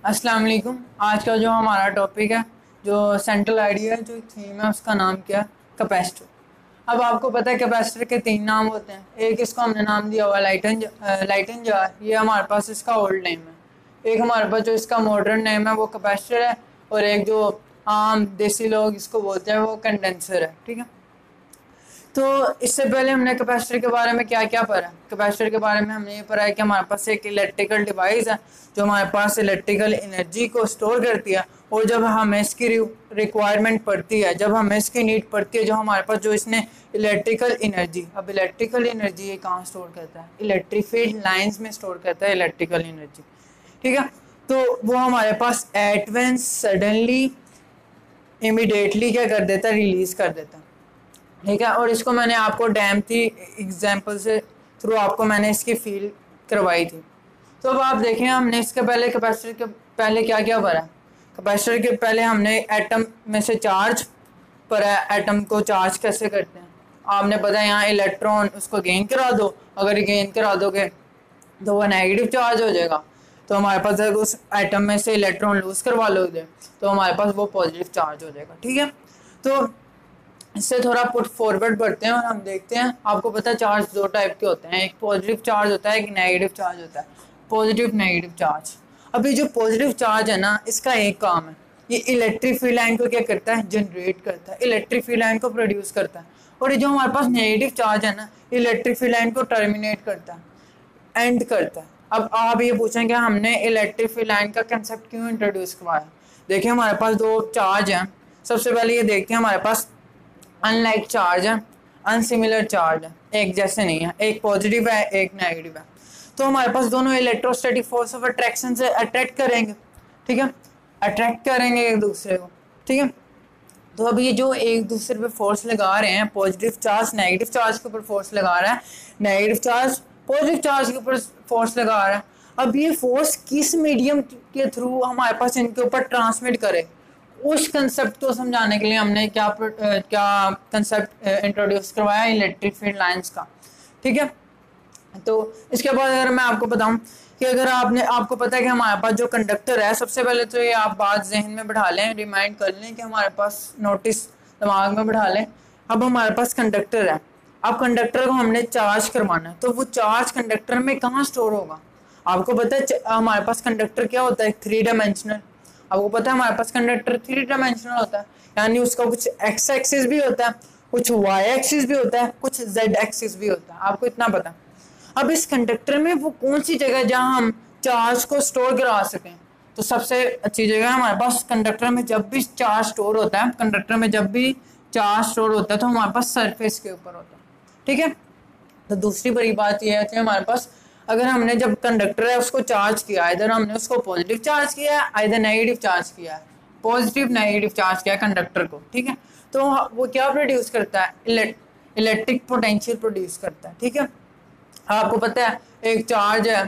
अस्सलाम वालेकुम। आज का जो हमारा टॉपिक है, जो सेंट्रल आइडिया है, जो थीम है, उसका नाम क्या है? कैपेसिटर। अब आपको पता है कैपेसिटर के तीन नाम होते हैं। एक इसको हमने नाम दिया हुआ लाइटन जार, ये हमारे पास इसका ओल्ड नेम है। एक हमारे पास जो इसका मॉडर्न नेम है वो कैपेसिटर है, और एक जो आम देसी लोग इसको बोलते हैं वो कंडेंसर है। ठीक है, तो इससे पहले हमने कैपेसिटर के बारे में क्या क्या पढ़ा। कैपेसिटर के बारे में हमने ये पढ़ा है कि हमारे पास एक इलेक्ट्रिकल डिवाइस है जो हमारे पास इलेक्ट्रिकल एनर्जी को स्टोर करती है, और जब हमें इसकी रिक्वायरमेंट पड़ती है, जब हमें इसकी नीड पड़ती है, जो हमारे पास जो इसने इलेक्ट्रिकल एनर्जी, अब इलेक्ट्रिकल एनर्जी ये कहाँ स्टोर करता है? इलेक्ट्रिफाइड लाइन्स में स्टोर करता है इलेक्ट्रिकल एनर्जी। ठीक है, तो वो हमारे पास एट वंस सडनली इमीडिएटली क्या कर देता है? रिलीज कर देता है। ठीक है, और इसको मैंने आपको डैम थी एग्जाम्पल से थ्रू आपको मैंने इसकी फील करवाई थी। तो अब आप देखें, हमने इसके पहले कैपेसिटर के पहले क्या क्या पढ़ा। कैपेसिटर के पहले हमने एटम में से चार्ज पढ़ा, एटम को चार्ज कैसे करते हैं। आपने पता है यहाँ इलेक्ट्रॉन उसको गेन करा दो, अगर गेन करा दोगे तो वह नेगेटिव चार्ज हो जाएगा। तो हमारे पास अगर उस एटम में से इलेक्ट्रॉन लूज करवा लोगे तो हमारे पास वो पॉजिटिव चार्ज हो जाएगा। ठीक है, तो इससे थोड़ा पुट फॉरवर्ड बढ़ते हैं और हम देखते हैं। आपको पता है चार्ज दो टाइप के होते हैं, एक पॉजिटिव चार्ज होता है, एक नेगेटिव चार्ज होता है। Positive negative charge. अभी जो पॉजिटिव चार्ज है ना, इसका एक काम है, ये इलेक्ट्रिक फील्ड लाइन को क्या करता है? जनरेट करता है, इलेक्ट्रिक फील्ड लाइन को प्रोड्यूस करता है। और ये जो हमारे पास नेगेटिव चार्ज है ना, इलेक्ट्रिक फील्ड लाइन को टर्मिनेट करता है, एंड करता है। अब आप ये पूछेंगे हमने इलेक्ट्रिक फील्ड लाइन का कंसेप्ट क्यों इंट्रोड्यूस करवाया। देखिए हमारे पास दो चार्ज हैं। सबसे पहले ये देखते हैं, हमारे पास अनलाइक चार्ज है, अनसिमिलर चार्ज है, एक जैसे नहीं है, एक पॉजिटिव है एक नेगेटिव है। तो हमारे पास दोनों इलेक्ट्रोस्टैटिक फोर्स ऑफ अट्रैक्शन से अट्रैक्ट करेंगे। ठीक है, अट्रैक्ट करेंगे एक दूसरे को। ठीक है, तो अब ये जो एक दूसरे पे फोर्स लगा रहे हैं, पॉजिटिव चार्ज नेगेटिव चार्ज के ऊपर फोर्स लगा रहा है, नेगेटिव चार्ज पॉजिटिव चार्ज के ऊपर फोर्स लगा रहा है। अब ये फोर्स किस मीडियम के थ्रू हमारे पास इनके ऊपर ट्रांसमिट करे, उस कंसेप्ट को समझाने के लिए हमने क्या कंसेप्ट इंट्रोड्यूस करवाया? इलेक्ट्रिक फील्ड लाइंस का। ठीक है, तो इसके बाद अगर मैं आपको बताऊं कि अगर आपको पता है कि हमारे पास जो कंडक्टर है, सबसे पहले तो ये आप बात जहन में बढ़ा लें, रिमाइंड कर लें कि हमारे पास नोटिस दिमाग में बढ़ा लें। अब हमारे पास कंडक्टर है, अब कंडक्टर को हमने चार्ज करवाना है, तो वो चार्ज कंडक्टर में कहाँ स्टोर होगा? आपको पता है हमारे पास कंडक्टर क्या होता है? Three dimensional. आपको पता है हमारे पास कंडक्टर थ्री डायमेंशनल होता है, यानी उसका कुछ एक्स एक्सिस भी होता है, कुछ वाई एक्सिस भी होता है, कुछ जेड एक्सिस भी होता है। आपको इतना पता है। अब इस कंडक्टर में वो कौन सी जगह जहां हम चार्ज को स्टोर करा सकें? तो सबसे अच्छी जगह हमारे पास कंडक्टर में जब भी चार्ज स्टोर होता है, कंडक्टर में जब भी चार्ज स्टोर होता है तो हमारे पास सरफेस के ऊपर होता है। ठीक है, तो दूसरी बड़ी बात यह है कि हमारे पास अगर हमने जब कंडक्टर है उसको चार्ज किया, इधर हमने उसको पॉजिटिव चार्ज किया है, इधर नेगेटिव चार्ज किया है, पॉजिटिव नेगेटिव चार्ज किया है कंडक्टर को। ठीक है, तो वो क्या प्रोड्यूस करता है? इलेक्ट्रिक पोटेंशियल प्रोड्यूस करता है। ठीक है, आपको पता है एक चार्ज है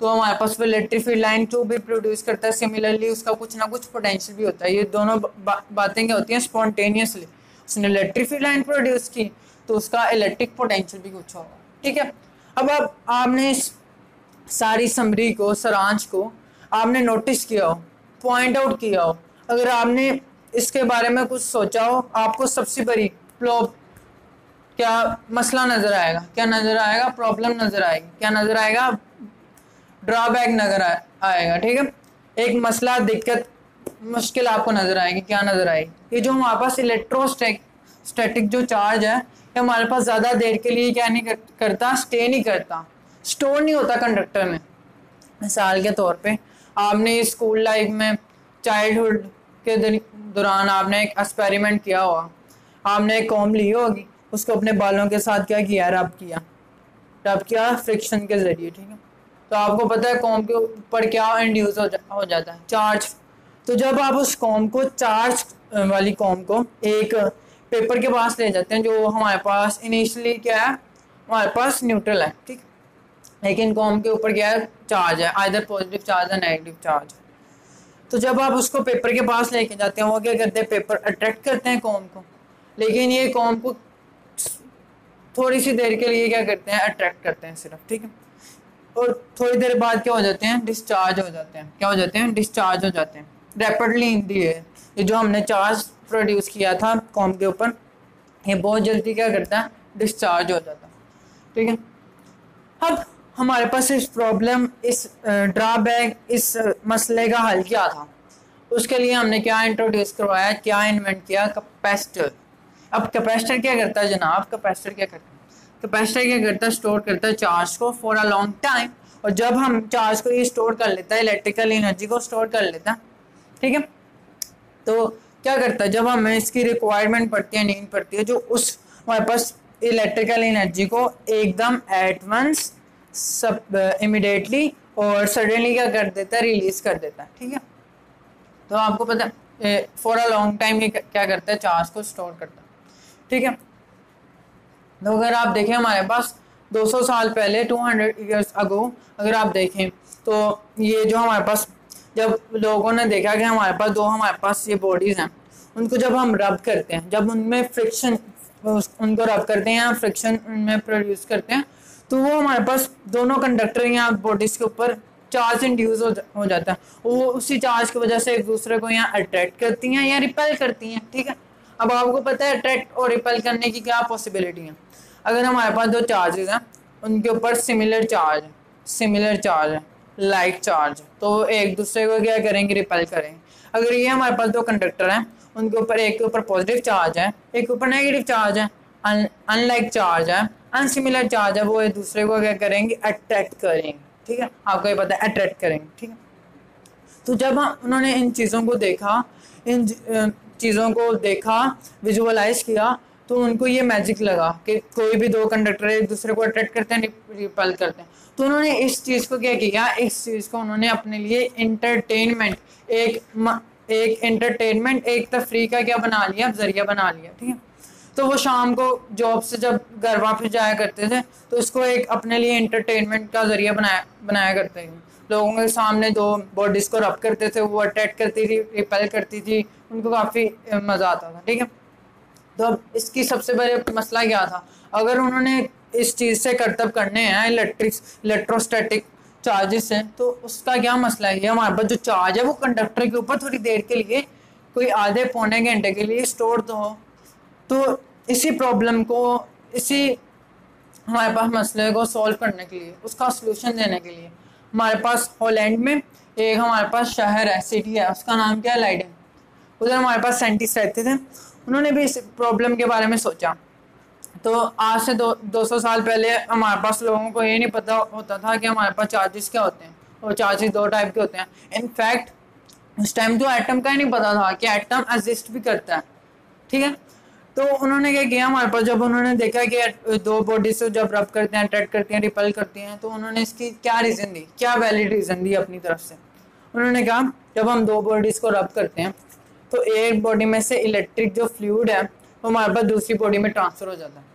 तो हमारे पास वो इलेक्ट्रिक फील्ड लाइन को भी प्रोड्यूस करता है, सिमिलरली उसका कुछ ना कुछ पोटेंशियल भी होता है। ये दोनों बातें क्या होती हैं? स्पॉन्टेनियसली उसने इलेक्ट्रिक फील्ड लाइन प्रोड्यूस की तो उसका इलेक्ट्रिक पोटेंशियल भी कुछ होगा। ठीक है, अब आपने इस सारी समरी को, सारांश को आपने नोटिस किया हो, पॉइंट आउट किया हो, अगर आपने इसके बारे में कुछ सोचा हो, आपको सबसे बड़ी क्या मसला नजर आएगा? क्या नजर आएगा? प्रॉब्लम नजर आएगी। क्या नजर आएगा? ड्रॉबैक नजर आएगा। ठीक है, एक मसला, दिक्कत, मुश्किल आपको नजर आएगी। क्या नजर आएगी? ये जो हमारे पास इलेक्ट्रोस्टैटिक जो चार्ज है, ये हमारे पास ज्यादा देर के लिए क्या नहीं करता? स्टे नहीं करता, स्टोर नहीं होता कंडक्टर में। मिसाल के तौर पे आपने स्कूल लाइफ में, चाइल्डहुड के दौरान आपने एक एक्सपेरिमेंट किया होगा। आपने एक कॉम्ब ली होगी, उसको अपने बालों के साथ क्या किया? रब किया फ्रिक्शन के जरिए। ठीक है, तो आपको पता है कॉम्ब के ऊपर क्या इंड्यूस हो जाता है? चार्ज। तो जब आप उस कॉम्ब को, चार्ज वाली कॉम्ब को एक पेपर के पास ले जाते हैं, जो हमारे पास इनिशियली क्या है? हमारे पास न्यूट्रल है। ठीक, लेकिन कॉम्ब के ऊपर क्या है? चार्ज है, आइदर पॉजिटिव चार्ज है नेगेटिव चार्ज। तो जब आप उसको पेपर के पास लेके जाते हैं, वो क्या करते हैं? पेपर अट्रैक्ट करते हैं कॉम्ब को, लेकिन ये कॉम्ब को थोड़ी सी देर के लिए क्या करते हैं? अट्रैक्ट करते हैं सिर्फ। ठीक है, और थोड़ी देर बाद क्या हो जाते हैं, डिस्चार्ज हो जाते हैं। क्या हो जाते हैं, डिस्चार्ज हो जाते हैं रैपिडली इन दी एयर। ये जो हमने चार्ज प्रोड्यूस किया था कॉम के ऊपर, ये बहुत जल्दी क्या करता है, डिस्चार्ज हो जाता है। ठीक है, अब हमारे पास इस प्रॉब्लम, इस ड्रॉबैक, इस मसले का हल क्या था? उसके लिए हमने क्या इंट्रोड्यूस करवाया, क्या इन्वेंट किया, कैपेसिटर। अब कैपेसिटर क्या करता है जनाब, कैपेसिटर क्या करता है, कैपेसिटर क्या करता है, स्टोर करता है चार्ज को फॉर अ लॉन्ग टाइम। और जब हम चार्ज को ये स्टोर कर लेता है, इलेक्ट्रिकल एनर्जी को स्टोर कर लेता है, ठीक है, तो क्या करता है, जब हमें इसकी रिक्वायरमेंट पड़ती है, नीड पड़ती है, जो उस हमारे पास इलेक्ट्रिकल एनर्जी को एकदम एट वंस, सब इमिडिएटली और सडनली क्या कर देता है, रिलीज कर देता है। ठीक है, तो आपको पता है फॉर अ लॉन्ग टाइम ये क्या करता है, चार्ज को स्टोर करता है। ठीक है, तो अगर आप देखें हमारे पास 200 साल पहले, 200 ईयर्स अगो, अगर आप देखें तो ये जो हमारे पास, जब लोगों ने देखा कि हमारे पास ये बॉडीज़ हैं, उनको जब हम रब करते हैं, जब उनमें फ्रिक्शन, उनको रब करते हैं, फ्रिक्शन उनमें प्रोड्यूस करते हैं, तो वो हमारे पास दोनों कंडक्टर या बॉडीज़ के ऊपर चार्ज इंड्यूस हो जाता है। वो उसी चार्ज की वजह से एक दूसरे को यहाँ अट्रैक्ट करती हैं या रिपेल करती हैं। ठीक है, अब आपको पता है अट्रैक्ट और रिपेल करने की क्या पॉसिबिलिटी है। अगर हमारे पास दो चार्जेस हैं, उनके ऊपर सिमिलर चार्ज है, लाइक चार्ज, तो एक दूसरे को क्या करेंगे, रिपेल करेंगे। अगर ये हमारे पास दो कंडक्टर हैं, उनके ऊपर एक के ऊपर पॉजिटिव चार्ज है, एक के ऊपर नेगेटिव चार्ज है, अनलाइक चार्ज है, अनसिमिलर चार्ज है, वो एक दूसरे को क्या करेंगे, अट्रैक्ट करेंगे। ठीक है, आपको ये पता है, अट्रैक्ट करेंगे। ठीक है, तो जब उन्होंने इन चीज़ों को देखा, विजुअलाइज किया, तो उनको ये मैजिक लगा कि कोई भी दो कंडक्टर एक दूसरे को अट्रैक्ट करते हैं, रिपेल करते हैं। तो उन्होंने इस चीज़ को क्या किया, इस चीज़ को उन्होंने अपने लिए एक तफरीह का क्या बना लिया, जरिया बना लिया। ठीक है, तो वो शाम को जॉब से जब घर वापस जाया करते थे, तो इसको एक अपने लिए एंटरटेनमेंट का जरिया बनाया करते थे। लोगों के सामने दो बॉडीज को रब करते थे, वो अटैक करती थी, रिपेल करती थी, उनको काफ़ी मज़ा आता था। ठीक है, तो अब इसकी सबसे बड़े मसला क्या था, अगर उन्होंने इस चीज़ से करतब करने हैं इलेक्ट्रोस्टैटिक चार्जेस हैं, तो उसका क्या मसला है, ये हमारे पास जो चार्ज है वो कंडक्टर के ऊपर थोड़ी देर के लिए, कोई आधे पौने घंटे के लिए स्टोर तो हो। तो इसी प्रॉब्लम को, इसी हमारे पास मसले को सॉल्व करने के लिए, उसका सलूशन देने के लिए, हमारे पास हॉलैंड में एक हमारे पास शहर है, सिटी है, उसका नाम क्या है, लाइडेन। उधर हमारे पास साइंटिस्ट रहते थे, उन्होंने भी इस प्रॉब्लम के बारे में सोचा। तो आज से 200 साल पहले हमारे पास लोगों को ये नहीं पता होता था कि हमारे पास चार्जेस क्या होते हैं, और चार्जेस दो टाइप के होते हैं। इनफैक्ट उस टाइम तो एटम का ही नहीं पता था कि एटम एग्जिस्ट भी करता है। ठीक है, तो उन्होंने क्या किया, हमारे पास जब उन्होंने देखा कि दो बॉडी से जब रब करते हैं, अट्रैक्ट करती हैं, रिपेल करती हैं, तो उन्होंने इसकी क्या रीज़न दी, क्या वैलिड रीज़न दी अपनी तरफ से। उन्होंने कहा जब हम दो बॉडीज़ को रब करते हैं, तो एक बॉडी में से इलेक्ट्रिक जो फ्लूइड है वो हमारे पास दूसरी बॉडी में ट्रांसफ़र हो जाता है।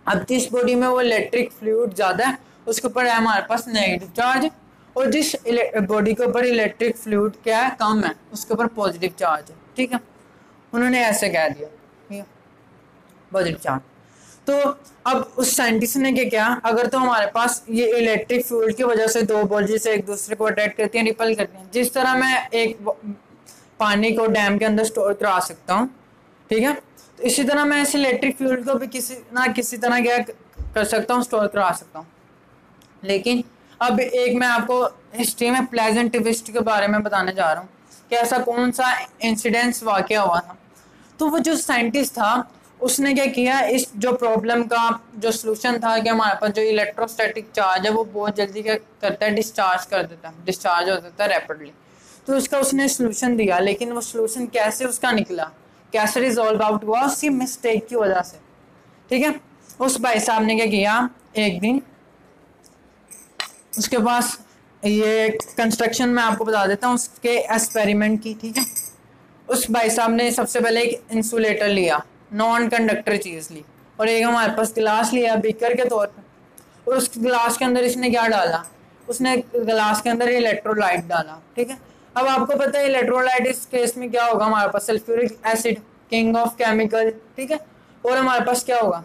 अब जिस बॉडी में वो इलेक्ट्रिक फ्लूइड ज़्यादा है, उसके ऊपर है हमारे पास नेगेटिव चार्ज, और जिस बॉडी के ऊपर इलेक्ट्रिक फ्लूइड क्या है, कम है, उसके ऊपर पॉजिटिव चार्ज है। ठीक है, उन्होंने ऐसे कह दिया, ठीक है, पॉजिटिव चार्ज। तो अब उस साइंटिस्ट ने क्या किया, अगर तो हमारे पास ये इलेक्ट्रिक फ्लूइड की वजह से दो बॉडी से एक दूसरे को अट्रैक्ट करती हैं, रिपेल करती हैं, जिस तरह मैं एक पानी को डैम के अंदर स्टोर करा सकता हूँ, ठीक है, तो इसी तरह मैं इस इलेक्ट्रिक फ्लूइड को भी किसी तरह क्या कर सकता हूँ, स्टोर करा सकता हूँ। लेकिन अब एक मैं आपको हिस्ट्री में प्लेजेंट ट्विस्ट के बारे में बताने जा रहा हूँ कि ऐसा कौन सा इंसिडेंस वाक़या हुआ था। तो वो जो साइंटिस्ट था उसने क्या किया, इस जो प्रॉब्लम का जो सलूशन था कि हमारे पास जो इलेक्ट्रोस्टैटिक चार्ज है वो बहुत जल्दी क्या करता है, डिस्चार्ज हो जाता है रैपिडली। तो उसका उसने सलूशन दिया, लेकिन वो सलूशन कैसे उसका निकला, कैसे रिजॉल्व आउट हुआ, उसकी मिस्टेक की वजह से। ठीक है, उस भाई साहब ने क्या किया, एक दिन उसके पास ये कंस्ट्रक्शन में आपको बता देता हूँ उसके एक्सपेरिमेंट की। ठीक है, उस भाई साहब ने सबसे पहले एक इंसुलेटर लिया, नॉन कंडक्टर चीज़ ली, और एक हमारे पास गिलास लिया बीकर के तौर पर, और उस गिलास के अंदर इसने क्या डाला, उसने गिलास के अंदर इलेक्ट्रोलाइट डाला। ठीक है, अब आपको पता है इलेक्ट्रोलाइट इस केस में क्या होगा, हमारे पास sulphuric acid, king of chemical. ठीक है, और हमारे पास क्या होगा,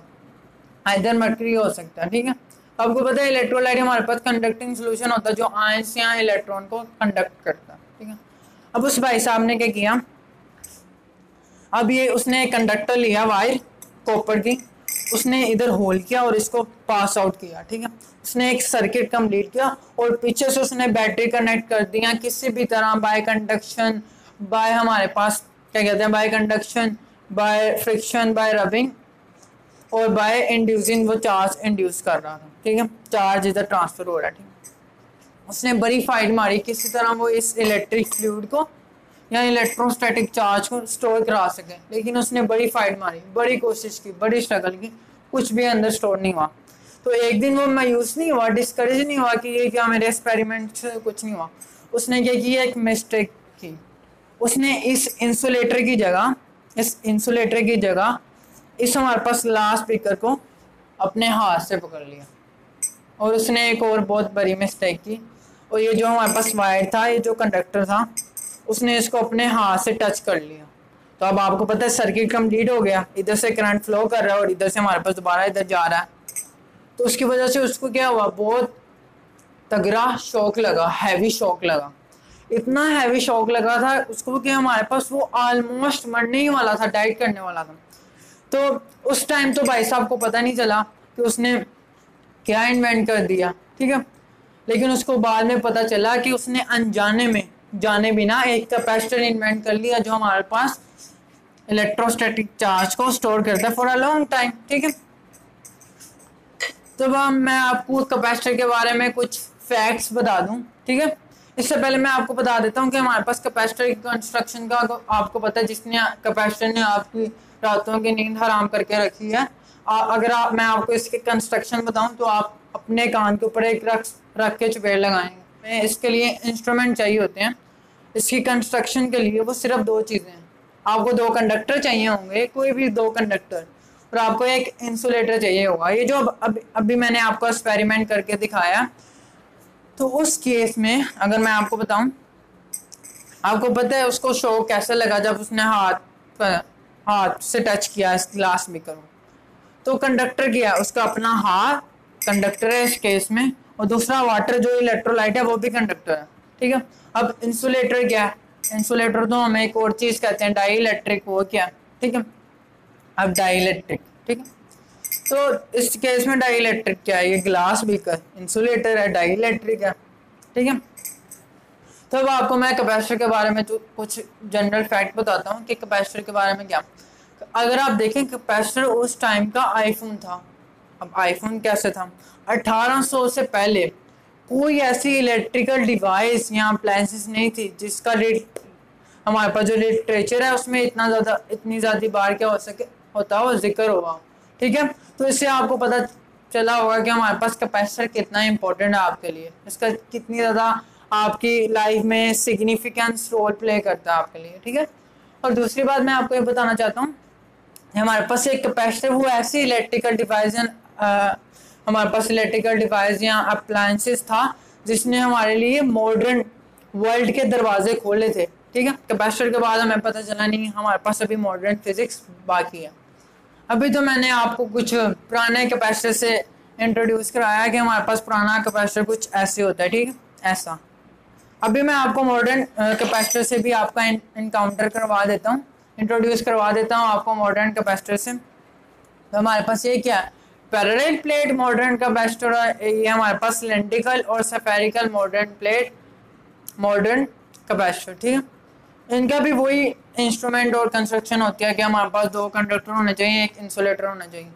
आइदर मर्करी हो सकता है। ठीक है, आपको पता है इलेक्ट्रोलाइट हमारे पास कंडक्टिंग सोल्यूशन होता है जो आयंस या इलेक्ट्रॉन को कंडक्ट करता है, ठीक है। अब उस भाई साहब ने क्या किया, अब ये उसने एक कंडक्टर लिया वायर कॉपर की, उसने इधर होल किया और इसको पास आउट किया, ठीक है। उसने एक सर्किट कंप्लीट किया और पीछे से उसने बैटरी कनेक्ट कर दिया किसी भी तरह, बाय कंडक्शन, बाय हमारे पास क्या कहते हैं, bye conduction, by friction, bye rubbing और बाय इंड्यूसिंग, वो चार्ज इंड्यूस कर रहा था, ठीक है, चार्ज इधर ट्रांसफर हो रहा है, ठीक है। उसने बड़ी फाइट मारी किसी तरह वो इस इलेक्ट्रिक फ्लूइड को या इलेक्ट्रोस्टैटिक चार्ज को स्टोर करा सके, लेकिन उसने बड़ी फाइट मारी, बड़ी कोशिश की, बड़ी स्ट्रगल की, कुछ भी अंदर स्टोर नहीं हुआ। तो एक दिन वो मायूस नहीं हुआ, डिस्करेज नहीं हुआ कि ये क्या मेरे एक्सपेरिमेंट से कुछ नहीं हुआ। उसने क्या किया, एक मिस्टेक की, उसने इस इंसुलेटर की जगह इस हमारे पास लास्ट स्पीकर को अपने हाथ से पकड़ लिया। और उसने एक और बहुत बड़ी मिस्टेक की, और ये जो हमारे पास वायर था, ये जो कंडक्टर था, उसने इसको अपने हाथ से टच कर लिया। तो अब आपको पता है सर्किट कंप्लीट हो गया, इधर से करंट फ्लो कर रहा है और इधर से हमारे पास दोबारा इधर जा रहा है। तो उसकी वजह से उसको क्या हुआ, बहुत तगड़ा शॉक लगा, हैवी शॉक लगा। इतना हैवी शॉक लगा था उसको कि हमारे पास वो ऑलमोस्ट मरने ही वाला था, डाइट करने वाला था। तो उस टाइम तो भाई साहब को पता नहीं चला कि उसने क्या इन्वेंट कर दिया, ठीक है। लेकिन उसको बाद में पता चला कि उसने अनजाने में, जाने बिना एक कैपेसिटर इन्वेंट कर लिया जो हमारे पास इलेक्ट्रोस्टैटिक चार्ज को स्टोर करता है फॉर अ लॉन्ग टाइम, ठीक है। तो अब मैं आपको कैपेसिटर के बारे में कुछ फैक्ट्स बता दूं, ठीक है। इससे पहले मैं आपको बता देता हूं कि हमारे पास कैपेसिटर की कंस्ट्रक्शन का आपको पता है, जिसने कैपेसिटर ने आपकी रातों की नींद हराम करके रखी है। अगर मैं आपको इसके कंस्ट्रक्शन बताऊं तो आप अपने कान के ऊपर एक रख के चपेट लगाएंगे। इसके लिए इंस्ट्रूमेंट चाहिए होते हैं। इसकी कंस्ट्रक्शन के लिए वो सिर्फ दो चीज़ें हैं, आपको दो कंडक्टर चाहिए होंगे, कोई भी दो कंडक्टर, और आपको एक इंसुलेटर चाहिए होगा। ये जो अभी मैंने आपको एक्सपेरिमेंट करके दिखाया, तो उस केस में अगर मैं आपको बताऊं, आपको पता है उसको शॉक कैसे लगा जब उसने हाथ से टच किया इस ग्लास स्पीकर को। तो कंडक्टर किया उसका अपना हाथ कंडक्टर है इस केस में, और दूसरा वाटर जो इलेक्ट्रोलाइट है वो भी कंडक्टर है, ठीक है। अब इंसुलेटर क्या है, इंसुलेटर तो हमें एक और चीज कहते हैं, डाई इलेक्ट्रिक, वो क्या है, ठीक है। अब डाई इलेक्ट्रिक, ठीक है। तो इस केस में डाई इलेक्ट्रिक क्या है, ये ग्लास बीकर इंसुलेटर है, डाई इलेक्ट्रिक है, ठीक है। तो अब आपको मैं कैपेसिटर के बारे में जो कुछ जनरल फैक्ट बताता हूँ कि कैपेसिटर के बारे में क्या। अगर आप देखें कैपेसिटर उस टाइम का आईफोन था। अब आईफोन कैसे था, 1800 से पहले कोई ऐसी इलेक्ट्रिकल डिवाइस या अप्लायंसेस नहीं थी जिसका रेट, हमारे पास जो लिटरेचर है उसमें इतनी ज़्यादा बार क्या होता हो जिक्र होगा, ठीक है। तो इससे आपको पता चला होगा कि हमारे पास कैपेसिटर कितना इंपॉर्टेंट है आपके लिए, इसका कितनी ज़्यादा आपकी लाइफ में सिग्निफिकेंस रोल प्ले करता है आपके लिए, ठीक है। और दूसरी बात मैं आपको ये बताना चाहता हूँ, हमारे पास एक कैपेसिटर वो ऐसी इलेक्ट्रिकल डिवाइस हमारे पास इलेक्ट्रिकल डिवाइस या अप्लायंसेस था जिसने हमारे लिए मॉडर्न वर्ल्ड के दरवाजे खोले थे, ठीक है। कैपेसिटर के बाद हमें पता चला नहीं हमारे पास अभी मॉडर्न फिजिक्स बाकी है। अभी तो मैंने आपको कुछ पुराने कैपेसिटर से इंट्रोड्यूस कराया कि हमारे पास पुराना कैपेसिटर कुछ ऐसे होता है, ठीक है, ऐसा। अभी मैं आपको मॉडर्न कैपेसिटर से भी आपका इनकाउंटर करवा देता हूँ, इंट्रोड्यूस करवा देता हूँ आपको मॉडर्न कैपेसिटर से। तो हमारे पास ये क्या है, पैरेलल प्लेट मॉडर्न कैपेसिटर है, ये हमारे पास सिलेंड्रिकल और स्फेरिकल मॉडर्न कैपेसिटर, ठीक है। इनका भी वही इंस्ट्रूमेंट और कंस्ट्रक्शन होती है कि हमारे पास दो कंडक्टर होने चाहिए, एक इंसुलेटर होना चाहिए।